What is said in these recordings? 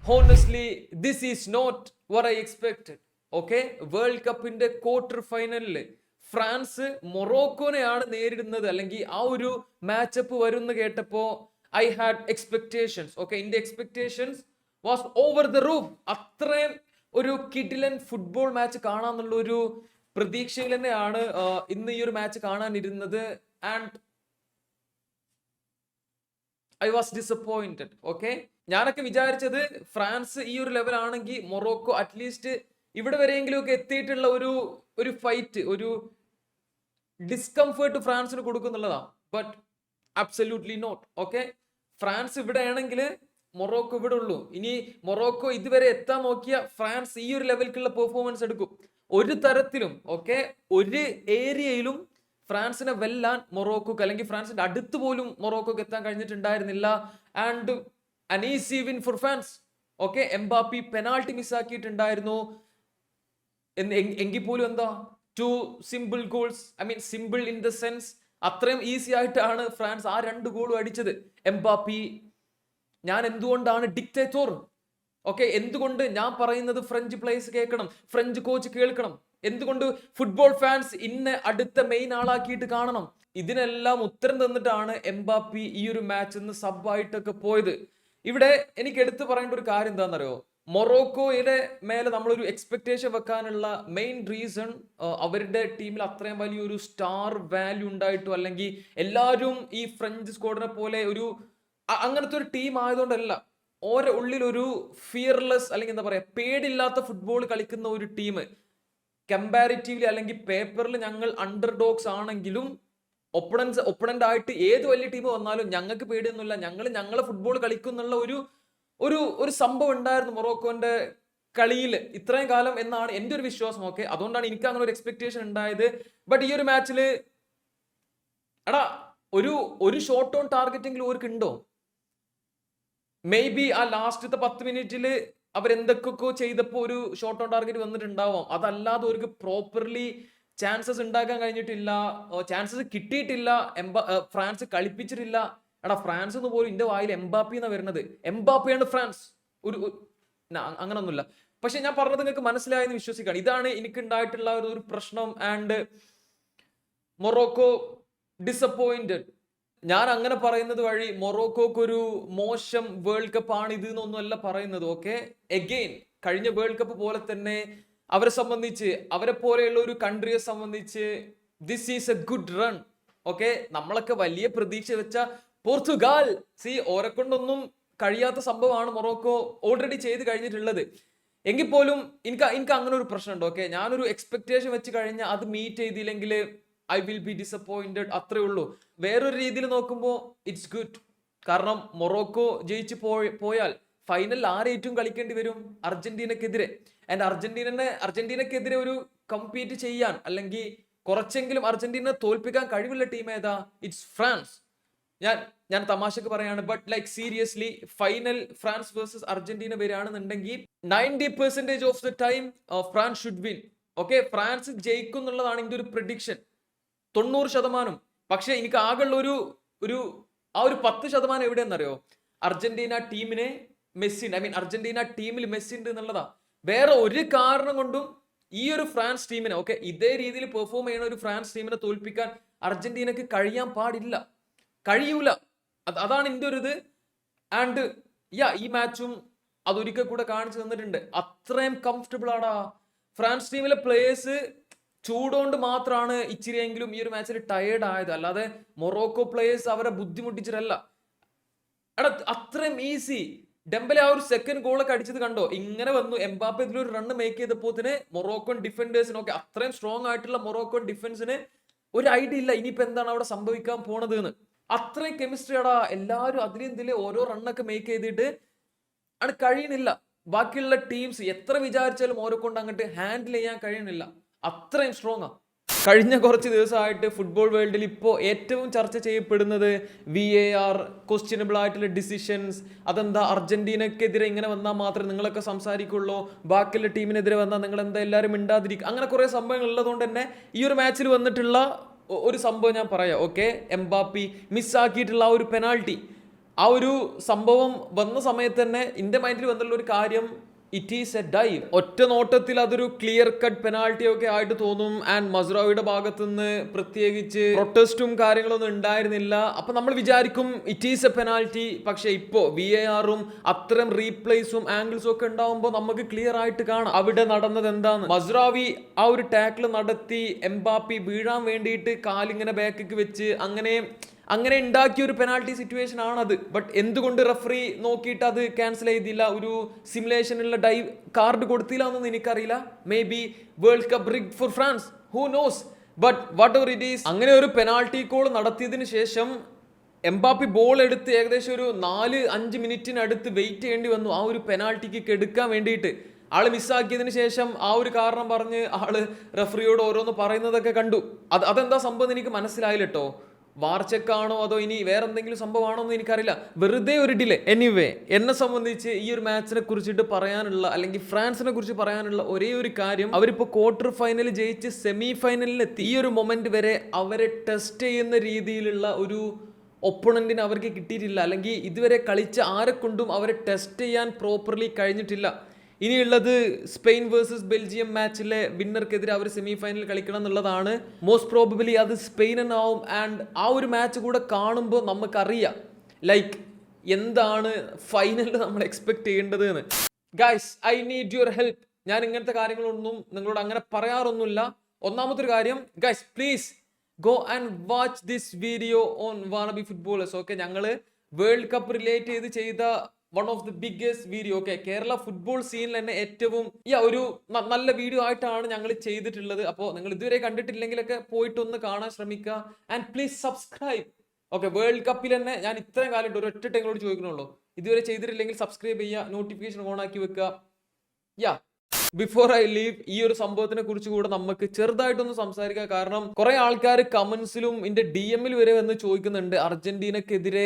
Honestly, this is not what I expected. Okay, world കപ്പിന്റെ quarter ഫൈനലില് France മൊറോക്കോനെയാണ് നേരിടുന്നത്, അല്ലെങ്കിൽ ആ ഒരു മാച്ചപ്പ് വരുമെന്ന് കേട്ടപ്പോ ഐ ഹാഡ് എക്സ്പെക്ടേഷൻസ്. ഓക്കെ, എന്റെ expectations was over the roof. അത്രയും ഒരു കിഡിലൻ ഫുട്ബോൾ മാച്ച് കാണാന്നുള്ള ഒരു പ്രതീക്ഷയിൽ തന്നെയാണ് ഇന്ന് ഈ ഒരു മാച്ച് കാണാനിരുന്നത്. And I was disappointed. Okay, ഞാനൊക്കെ വിചാരിച്ചത് ഫ്രാൻസ് ഈ ഒരു ലെവൽ ആണെങ്കിൽ മൊറോക്കോ അറ്റ്ലീസ്റ്റ് ഇവിടെ വരെയെങ്കിലും ഒക്കെ എത്തിയിട്ടുള്ള ഒരു ഫൈറ്റ്, ഒരു ഡിസ്കംഫേർട്ട് ഫ്രാൻസിന് കൊടുക്കുന്നുള്ളതാ. But absolutely not. Okay, France ഇവിടെ ആണെങ്കിൽ മൊറോക്കോ ഇവിടെ ഉള്ളൂ. ഇനി മൊറോക്കോ ഇതുവരെ എത്താൻ നോക്കിയ ഫ്രാൻസ് ഈ ഒരു ലെവലിലുള്ള പെർഫോമൻസ് എടുക്കും. ഒരു തരത്തിലും ഓക്കെ, ഒരു ഏരിയയിലും ഫ്രാൻസിനെ വെല്ലാൻ മൊറോക്കോക്ക്, അല്ലെങ്കിൽ ഫ്രാൻസിന്റെ അടുത്ത് പോലും മൊറോക്കോക്ക് എത്താൻ കഴിഞ്ഞിട്ടുണ്ടായിരുന്നില്ല. And an easy win for France. Okay, Mbappé penalty മിസ്സാക്കിയിട്ടുണ്ടായിരുന്നു. എങ്കിൽ പോലും എന്താ, 2 simple goals. I mean simple in the sense അത്രയും ഈസി ആയിട്ടാണ് ഫ്രാൻസ് ആ 2 ഗോളും അടിച്ചത്. എംബാപ്പി, ഞാൻ എന്തുകൊണ്ടാണ് ഡിക്റ്റേറ്റർ? ഓക്കെ, എന്തുകൊണ്ട് ഞാൻ പറയുന്നത് ഫ്രഞ്ച് പ്ലേയേഴ്സ് കേൾക്കണം, ഫ്രഞ്ച് കോച്ച് കേൾക്കണം, എന്തുകൊണ്ട് ഫുട്ബോൾ ഫാൻസ് ഇന്നെ അടുത്ത മെയിൻ ആളാക്കിയിട്ട് കാണണം? ഇതിനെല്ലാം ഉത്തരം തന്നിട്ടാണ് എംബാപ്പി ഈ ഒരു മാച്ച് നിന്ന് സബായിട്ടൊക്കെ പോയത്. ഇവിടെ എനിക്ക് എടുത്തു പറയേണ്ട ഒരു കാര്യം എന്താണെന്നറിയോ, മൊറോക്കോയുടെ മേലെ നമ്മളൊരു എക്സ്പെക്ടേഷൻ വെക്കാനുള്ള മെയിൻ റീസൺ അവരുടെ ടീമിൽ അത്രയും വലിയൊരു സ്റ്റാർ വാല്യൂ ഉണ്ടായിട്ടും, അല്ലെങ്കിൽ എല്ലാവരും ഈ ഫ്രഞ്ച് സ്ക്വാഡിനെ പോലെ ഒരു അങ്ങനത്തെ ഒരു ടീം ആയതുകൊണ്ടല്ല. ഓരോ ഉള്ളിൽ ഒരു ഫിയർലെസ്, അല്ലെങ്കിൽ എന്താ പറയാ, പേടില്ലാത്ത ഫുട്ബോൾ കളിക്കുന്ന ഒരു ടീം. കമ്പാരിറ്റീവ്ലി അല്ലെങ്കിൽ പേപ്പറിൽ ഞങ്ങൾ അണ്ടർ ഡോഗ്സ് ആണെങ്കിലും ഒപ്പണന്റ് ആയിട്ട് ഏത് വലിയ ടീം വന്നാലും ഞങ്ങൾക്ക് പേടിയൊന്നുമില്ല, ഞങ്ങളെ ഫുട്ബോൾ കളിക്കുന്നുള്ള ഒരു സംഭവം ഉണ്ടായിരുന്നു മൊറോക്കോന്റെ കളിയിൽ ഇത്രയും കാലം എന്നാണ് എൻ്റെ ഒരു വിശ്വാസം. ഓക്കെ, അതുകൊണ്ടാണ് എനിക്ക് അങ്ങനെ ഒരു എക്സ്പെക്ടേഷൻ ഉണ്ടായത്. ബട്ട് ഈ ഒരു മാച്ചില് എടാ ഒരു ഷോർട്ട് ഓൺ ടാർഗറ്റെങ്കിലും അവർക്ക് ഉണ്ടോ? മേ ബി ആ ലാസ്റ്റത്തെ 10 മിനിറ്റില് അവരെന്തൊക്കെയോ ചെയ്തപ്പോൾ ഒരു ഷോർട്ട് ഓൺ ടാർഗറ്റ് വന്നിട്ടുണ്ടാവാം. അതല്ലാതെ അവർക്ക് പ്രോപ്പർലി ചാൻസസ് ഉണ്ടാക്കാൻ കഴിഞ്ഞിട്ടില്ല, ചാൻസസ് കിട്ടിയിട്ടില്ല, ഫ്രാൻസ് കളിപ്പിച്ചിട്ടില്ല. എടാ, ഫ്രാൻസ് എന്ന് പോലും എന്റെ വായിൽ എംബാപ്പി എന്നാ വരുന്നത്. എംബാപ്പിയാണ് ഫ്രാൻസ്. അങ്ങനൊന്നുമില്ല. പക്ഷെ ഞാൻ പറഞ്ഞത് നിങ്ങൾക്ക് മനസ്സിലായെന്ന് വിശ്വസിക്കുകയാണ്. ഇതാണ് എനിക്ക് ഉണ്ടായിട്ടുള്ള ഒരു പ്രശ്നം. And Morocco disappointed. ഞാൻ അങ്ങനെ പറയുന്നത് വഴി മൊറോക്കോക്ക് ഒരു മോശം വേൾഡ് കപ്പ് ആണ് ഇത് എന്നൊന്നുമല്ല പറയുന്നത്. ഓക്കെ, എഗെയിൻ കഴിഞ്ഞ വേൾഡ് കപ്പ് പോലെ തന്നെ അവരെ സംബന്ധിച്ച്, അവരെ പോലെയുള്ള ഒരു കൺട്രിയെ സംബന്ധിച്ച് this is A good run. Okay, നമ്മളൊക്കെ വലിയ പ്രതീക്ഷ വെച്ച പോർച്ചുഗൽ, ഓരെ കൊണ്ടൊന്നും കഴിയാത്ത സംഭവമാണ് മൊറോക്കോ ഓൾറെഡി ചെയ്ത് കഴിഞ്ഞിട്ടുള്ളത്. എങ്കിൽ പോലും എനിക്ക് അങ്ങനെ ഒരു പ്രശ്നമുണ്ട്. ഓക്കെ, ഞാനൊരു എക്സ്പെക്ടേഷൻ വെച്ച് കഴിഞ്ഞാൽ അത് മീറ്റ് ചെയ്തില്ലെങ്കിൽ ഐ വിൽ ബി ഡിസപ്പോയിന്റഡ്, അത്രേ ഉള്ളൂ. വേറൊരു രീതിയിൽ നോക്കുമ്പോൾ ഇറ്റ്സ് ഗുഡ്. കാരണം മൊറോക്കോ ജയിച്ച് പോയാൽ ഫൈനൽ ആരേറ്റവും കളിക്കേണ്ടി വരും? അർജന്റീനക്കെതിരെ. ആൻഡ് അർജന്റീനക്കെതിരെ ഒരു കമ്പീറ്റ് ചെയ്യാൻ, അല്ലെങ്കിൽ കുറച്ചെങ്കിലും അർജന്റീന തോൽപ്പിക്കാൻ കഴിവുള്ള ടീം ഏതാ? It's France. ഞാൻ തമാശക്ക് പറയാണ്, but like seriously final France versus Argentina വരികയാണെന്നുണ്ടെങ്കിൽ 90% of the time France should win. Okay, France ജയിക്കും എന്നുള്ളതാണ് എൻ്റെ ഒരു പ്രെഡിക്ഷൻ, 90%. പക്ഷെ എനിക്ക് ആകെയുള്ള ഒരു 10% എവിടെയെന്നറിയോ? അർജന്റീന ടീമിനെ മെസ്സി ഉണ്ട്, ഐ മീൻ അർജന്റീന ടീമിൽ മെസ്സി ഉണ്ട് എന്നുള്ളതാ. വേറെ ഒരു കാരണം കൊണ്ടും ഈ ഒരു ഫ്രാൻസ് ടീമിനെ, ഓക്കെ, ഇതേ രീതിയിൽ പെർഫോം ചെയ്യുന്ന ഒരു ഫ്രാൻസ് ടീമിനെ തോൽപ്പിക്കാൻ അർജന്റീനക്ക് കഴിയാൻ പാടില്ല, കഴിയൂല. അതാണ് എൻ്റെ ഒരു ഇത്. ആൻഡ് ഈ മാച്ചും അതൊരിക്കൽ കൂടെ കാണിച്ചു തന്നിട്ടുണ്ട്. അത്രയും കംഫർട്ടബിൾ ആടാ ഫ്രാൻസ് ടീമിലെ പ്ലേയേഴ്സ്. ചൂടുകൊണ്ട് മാത്രമാണ് ഇച്ചിരിയെങ്കിലും ഈ ഒരു മാച്ചിൽ ടയേർഡ് ആയത്, അല്ലാതെ മൊറോക്കോ പ്ലേയേഴ്സ് അവരെ ബുദ്ധിമുട്ടിച്ചിട്ടല്ല. എടാ, അത്രയും ഈസി. ഡെംബലെ ആ ഒരു സെക്കൻഡ് ഗോളൊക്കെ അടിച്ചത് കണ്ടോ? ഇങ്ങനെ വന്നു, എംബാപ്പെ ഇതിലൊരു റണ്ണ് മേക്ക് ചെയ്തപ്പോൾ മൊറോക്കോൻ ഡിഫൻഡേഴ്സിനൊക്കെ, അത്രയും സ്ട്രോങ് ആയിട്ടുള്ള മൊറോക്കോൻ ഡിഫൻസിന് ഒരു ഐഡിയ ഇല്ല ഇനിയിപ്പോ എന്താണ് അവിടെ സംഭവിക്കാൻ പോണത് എന്ന്. അത്രയും കെമിസ്ട്രി ആടാ. എല്ലാവരും അതിലെന്തിലെ ഓരോ റണ്ണൊക്കെ മേക്ക് ചെയ്തിട്ട് അത് കഴിയണില്ല. ബാക്കിയുള്ള ടീംസ് എത്ര വിചാരിച്ചാലും ഓരോ കൊണ്ട് അങ്ങോട്ട് ഹാൻഡിൽ ചെയ്യാൻ കഴിയണില്ല. അത്രയും സ്ട്രോങ് ആ. കഴിഞ്ഞ കുറച്ച് ദിവസമായിട്ട് ഫുട്ബോൾ വേൾഡിൽ ഇപ്പോൾ ഏറ്റവും ചർച്ച ചെയ്യപ്പെടുന്നത് VAR, ക്വസ്റ്റ്യനബിൾ ആയിട്ടുള്ള ഡിസിഷൻസ്. അതെന്താ അർജന്റീനക്കെതിരെ ഇങ്ങനെ വന്നാൽ മാത്രമേ നിങ്ങളൊക്കെ സംസാരിക്കുള്ളൂ, ബാക്കിയുള്ള ടീമിനെതിരെ വന്നാൽ നിങ്ങൾ എന്താ എല്ലാവരും മിണ്ടാതിരിക്കും, അങ്ങനെ കുറേ സംഭവങ്ങൾ ഉള്ളതുകൊണ്ട് തന്നെ ഈ ഒരു മാച്ചിൽ വന്നിട്ടുള്ള ഒരു സംഭവം ഞാൻ പറയാം. ഓക്കെ, എംബാപ്പി മിസ്സാക്കിയിട്ടുള്ള ആ ഒരു പെനാൾട്ടി, ആ ഒരു സംഭവം വന്ന സമയത്ത് തന്നെ എൻ്റെ മൈൻഡിൽ വന്നുള്ള ഒരു കാര്യം, ഇറ്റ് ഈസ് എ ഡൈവ്. ഒറ്റ നോട്ടത്തിൽ അതൊരു ക്ലിയർ കട്ട് പെനാൾട്ടി ഒക്കെ ആയിട്ട് തോന്നും. ആൻഡ് മസ്റാവിയുടെ ഭാഗത്തു നിന്ന് പ്രത്യേകിച്ച് പ്രൊട്ടസ്റ്റും കാര്യങ്ങളൊന്നും ഉണ്ടായിരുന്നില്ല. അപ്പൊ നമ്മൾ വിചാരിക്കും ഇറ്റ് ഈസ് എ പെനാൾട്ടി. പക്ഷെ ഇപ്പോ VAR-ഉം അത്തരം റീപ്ലേസും ആംഗിൾസും ഒക്കെ ഉണ്ടാവുമ്പോൾ നമുക്ക് ക്ലിയർ ആയിട്ട് കാണാം അവിടെ നടന്നത് എന്താന്ന്. മസ്റാവി ആ ഒരു ടാക്കിൾ നടത്തി എംബാപ്പി വീഴാൻ വേണ്ടിയിട്ട് കാലിങ്ങനെ ബാക്കിക്ക് വെച്ച് അങ്ങനെ ഉണ്ടാക്കിയ ഒരു പെനാൾട്ടി സിറ്റുവേഷൻ ആണത്. ബട്ട് എന്തുകൊണ്ട് റഫറി നോക്കിയിട്ട് അത് ക്യാൻസൽ ചെയ്തില്ല, ഒരു സിമുലേഷനുള്ള ഡൈവ് കാർഡ് കൊടുത്തില്ല എന്നൊന്നും എനിക്കറിയില്ല. May be world cup rigged for France, who knows. But whatever it is, അങ്ങനെ ഒരു പെനാൾട്ടി കോൾ നടത്തിയതിന് ശേഷം എംബാപ്പി ബോൾ എടുത്ത് ഏകദേശം ഒരു 4-5 മിനിറ്റിനടുത്ത് വെയിറ്റ് ചെയ്യേണ്ടി വന്നു ആ ഒരു പെനാൾട്ടിക്ക് എടുക്കാൻ വേണ്ടിയിട്ട്. ആള് മിസ്സാക്കിയതിന് ശേഷം ആ ഒരു കാരണം പറഞ്ഞ് ആള് റഫറിയോട് ഓരോന്ന് പറയുന്നതൊക്കെ കണ്ടു. അതെന്താ സംഭവം എനിക്ക് മനസ്സിലായില്ല കേട്ടോ. വാർച്ചക്കാണോ അതോ ഇനി വേറെ എന്തെങ്കിലും സംഭവമാണോ എന്ന് എനിക്കറിയില്ല. വെറുതെ ഒരു ഡിലേ. എനിവേ, എന്നെ സംബന്ധിച്ച് ഈ ഒരു മാച്ചിനെ കുറിച്ചിട്ട് പറയാനുള്ള, അല്ലെങ്കിൽ ഫ്രാൻസിനെ കുറിച്ച് പറയാനുള്ള ഒരേ ഒരു കാര്യം, അവരിപ്പോൾ ക്വാർട്ടർ ഫൈനൽ ജയിച്ച് സെമി ഫൈനലിലെത്തി. ഈ ഒരു മൊമെന്റ് വരെ അവരെ ടെസ്റ്റ് ചെയ്യുന്ന രീതിയിലുള്ള ഒരു ഒപ്പണന്റിന് അവർക്ക് കിട്ടിയിട്ടില്ല, അല്ലെങ്കിൽ ഇതുവരെ കളിച്ച ആരെ കൊണ്ടും അവരെ ടെസ്റ്റ് ചെയ്യാൻ പ്രോപ്പർലി കഴിഞ്ഞിട്ടില്ല. ഇനിയുള്ളത് സ്പെയിൻ വേഴ്സസ് ബെൽജിയം മാച്ചിലെ വിന്നർക്കെതിരെ അവർ സെമി ഫൈനൽ കളിക്കണം എന്നുള്ളതാണ്. മോസ്റ്റ് പ്രോബബിലി അത് സ്പെയിൻ എന്നാവും. ആൻഡ് ആ ഒരു മാച്ച് കൂടെ കാണുമ്പോൾ നമുക്കറിയാം ലൈക്ക് എന്താണ് ഫൈനലിൽ നമ്മൾ എക്സ്പെക്ട് ചെയ്യേണ്ടത് എന്ന്. Guys, I need your help. ഞാൻ ഇങ്ങനത്തെ കാര്യങ്ങളൊന്നും നിങ്ങളോട് അങ്ങനെ പറയാറൊന്നുമില്ല. ഒന്നാമത്തെ ഒരു കാര്യം, guys please go and watch this video on wannabe footballers. Okay, ഞങ്ങള് വേൾഡ് കപ്പ് റിലേറ്റ് ചെയ്ത one of the biggest video. Okay, Kerala football സീനിൽ തന്നെ ഏറ്റവും ഒരു നല്ല വീഡിയോ ആയിട്ടാണ് ഞങ്ങൾ ചെയ്തിട്ടുള്ളത്. അപ്പോൾ നിങ്ങൾ ഇതുവരെ കണ്ടിട്ടില്ലെങ്കിലൊക്കെ പോയിട്ട് ഒന്ന് കാണാൻ ശ്രമിക്കുക. And please subscribe. Okay, world കപ്പിൽ തന്നെ ഞാൻ ഇത്രയും കാലം ഒരു ഒറ്റ നിങ്ങളോട് ചോദിക്കണുള്ളൂ, ഇതുവരെ ചെയ്തിട്ടില്ലെങ്കിൽ സബ്സ്ക്രൈബ് ചെയ്യുക, നോട്ടിഫിക്കേഷൻ ഓൺ ആക്കി വെക്കുക. ബിഫോർ ഐ ലീവ്, ഈ ഒരു സംഭവത്തിനെ കുറിച്ച് കൂടെ നമുക്ക് ചെറുതായിട്ടൊന്ന് സംസാരിക്കാം. കാരണം കുറെ ആൾക്കാർ കമന്റ്സിലും എന്റെ DM-ൽ വരെ വന്ന് ചോദിക്കുന്നുണ്ട്, അർജന്റീനക്കെതിരെ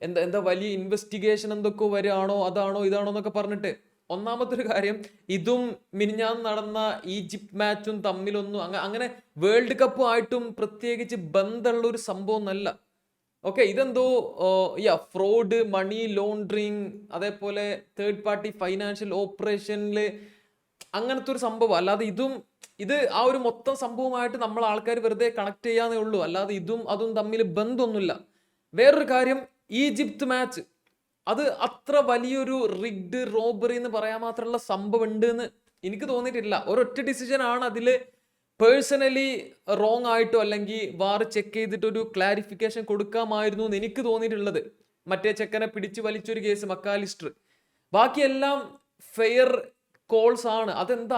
എന്താ വലിയ ഇൻവെസ്റ്റിഗേഷൻ എന്തൊക്കെ വരികയാണോ, അതാണോ ഇതാണോ എന്നൊക്കെ പറഞ്ഞിട്ട്. ഒന്നാമത്തെ ഒരു കാര്യം, ഇതും മിനിഞ്ഞാന്ന് നടന്ന ഈജിപ്ത് മാച്ചും തമ്മിലൊന്നും അങ്ങനെ വേൾഡ് കപ്പും ആയിട്ടും പ്രത്യേകിച്ച് ബന്ധമുള്ള ഒരു സംഭവം ഒന്നല്ല. ഓക്കെ, ഇതെന്തോ ഫ്രോഡ്, മണി ലോണ്ടറിങ്, അതേപോലെ തേർഡ് പാർട്ടി ഫൈനാൻഷ്യൽ ഓപ്പറേഷനിൽ അങ്ങനത്തെ ഒരു സംഭവം. അല്ലാതെ ഇത് ആ ഒരു മൊത്തം സംഭവമായിട്ട് നമ്മൾ ആൾക്കാർ വെറുതെ കണക്ട് ചെയ്യാന്നേ ഉള്ളൂ. അല്ലാതെ അതും തമ്മിൽ ബന്ധമൊന്നുമില്ല. വേറൊരു കാര്യം, ഈജിപ്ത് മാച്ച് അത് അത്ര വലിയൊരു റിഗ്ഡ് റോബറി എന്ന് പറയാൻ മാത്രമുള്ള സംഭവം ഉണ്ട് എന്ന് എനിക്ക് തോന്നിയിട്ടില്ല. ഒരൊറ്റ ഡിസിഷൻ ആണ് അതിൽ പേഴ്സണലി റോങ് ആയിട്ടോ അല്ലെങ്കിൽ വാർ ചെക്ക് ചെയ്തിട്ടൊരു ക്ലാരിഫിക്കേഷൻ കൊടുക്കാമായിരുന്നു എന്ന് എനിക്ക് തോന്നിയിട്ടുള്ളത്. മറ്റേ ചെക്കനെ പിടിച്ച് വലിച്ചൊരു കേസ് മക്കാലിസ്റ്റർ. ബാക്കിയെല്ലാം ഫെയർ കോൾസ് ആണ്. അതെന്താ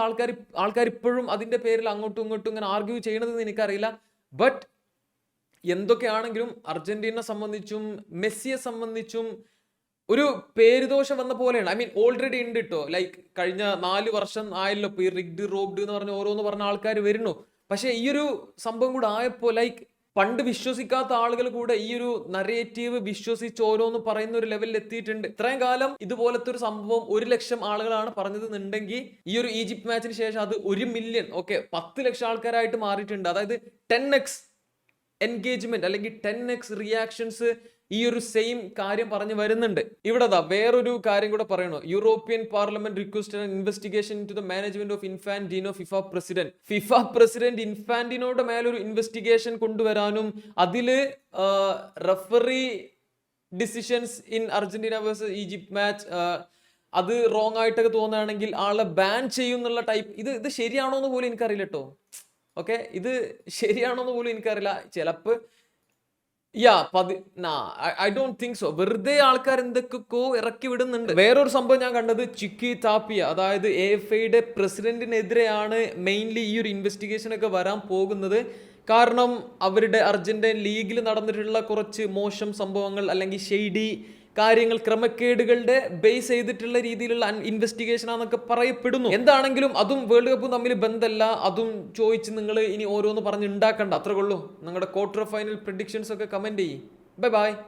ആൾക്കാർ ഇപ്പോഴും അതിന്റെ പേരിൽ അങ്ങോട്ടും ഇങ്ങോട്ടും ഇങ്ങനെ ആർഗ്യൂ ചെയ്യണതെന്ന് എനിക്കറിയില്ല. ബട്ട് എന്തൊക്കെയാണെങ്കിലും അർജന്റീനയെ സംബന്ധിച്ചും മെസ്സിയെ സംബന്ധിച്ചും ഒരു പേരുദോഷം വന്ന പോലെയാണ്. ഐ മീൻ ഓൾറെഡി ഉണ്ട് കേട്ടോ. ലൈക്ക് കഴിഞ്ഞ 4 വർഷം ആയല്ലോ ഇപ്പൊ ഈ റിഗ്ഡ് റോബ്ഡ് എന്ന് പറഞ്ഞ ഓരോന്ന് പറഞ്ഞ ആൾക്കാർ വരുന്നു. പക്ഷെ ഈ ഒരു സംഭവം കൂടെ ആയപ്പോ ലൈക്ക് പണ്ട് വിശ്വസിക്കാത്ത ആളുകൾ കൂടെ ഈ ഒരു നരേറ്റീവ് വിശ്വസിച്ച് ഓരോന്ന് പറയുന്ന ഒരു ലെവലിൽ എത്തിയിട്ടുണ്ട്. ഇത്രയും കാലം ഇതുപോലത്തെ ഒരു സംഭവം 1 ലക്ഷം ആളുകളാണ് പറഞ്ഞതെന്നുണ്ടെങ്കിൽ ഈ ഒരു ഈജിപ്ത് മാച്ചിന് ശേഷം അത് 1 മില്യൺ 10 ലക്ഷം ആൾക്കാരായിട്ട് മാറിയിട്ടുണ്ട്. അതായത് 10x എൻഗേജ്മെന്റ് അല്ലെങ്കിൽ 10x റിയാക്ഷൻസ് ഈ ഒരു സെയിം കാര്യം പറഞ്ഞു വരുന്നുണ്ട്. ഇവിടെ വേറൊരു കാര്യം കൂടെ പറയണോ. European Parliament requested investigation to the management of Infantino, FIFA president ഇൻഫാന്റിനോയുടെ മേലൊരു ഇൻവെസ്റ്റിഗേഷൻ കൊണ്ടുവരാനും അതില് referee decisions in Argentina versus Egypt match അത് റോങ് ആയിട്ടൊക്കെ തോന്നുകയാണെങ്കിൽ ആളെ ബാൻ ചെയ്യും എന്നുള്ള ടൈപ്പ്. ഇത് ശരിയാണോ എന്ന് പോലും എനിക്കറിയില്ല കേട്ടോ. ഓക്കെ, ഇത് ശരിയാണോ എന്ന് പോലും എനിക്കറിയില്ല. ചിലപ്പോൾ ഐ ഡോണ്ട് തിങ്ക് സോ. വെറുതെ ആൾക്കാർ എന്തൊക്കെയോ ഇറക്കി വിടുന്നുണ്ട്. വേറൊരു സംഭവം ഞാൻ കണ്ടത്, ചിക്കി താപ്പിയ, അതായത് AFAയുടെ പ്രസിഡന്റിനെതിരെയാണ് മെയിൻലി ഈ ഒരു ഇൻവെസ്റ്റിഗേഷൻ ഒക്കെ വരാൻ പോകുന്നത്. കാരണം അവരുടെ അർജന്റീൻ ലീഗിൽ നടന്നിട്ടുള്ള കുറച്ച് മോശം സംഭവങ്ങൾ അല്ലെങ്കിൽ ഷെയ്ഡി കാര്യങ്ങൾ, ക്രമക്കേടുകളുടെ ബേസ് ചെയ്തിട്ടുള്ള രീതിയിലുള്ള ഇൻവെസ്റ്റിഗേഷൻ ആണെന്നൊക്കെ പറയപ്പെടുന്നു. എന്താണെങ്കിലും അതും വേൾഡ് കപ്പും തമ്മിൽ ബന്ധമല്ല. അതും ചോദിച്ച് നിങ്ങൾ ഇനി ഓരോന്ന് പറഞ്ഞ് ഉണ്ടാക്കണ്ട. അത്രേ ഉള്ളൂ. നിങ്ങളുടെ ക്വാർട്ടർ ഫൈനൽ പ്രെഡിക്ഷൻസ് ഒക്കെ കമന്റ് ചെയ്യും. Bye bye.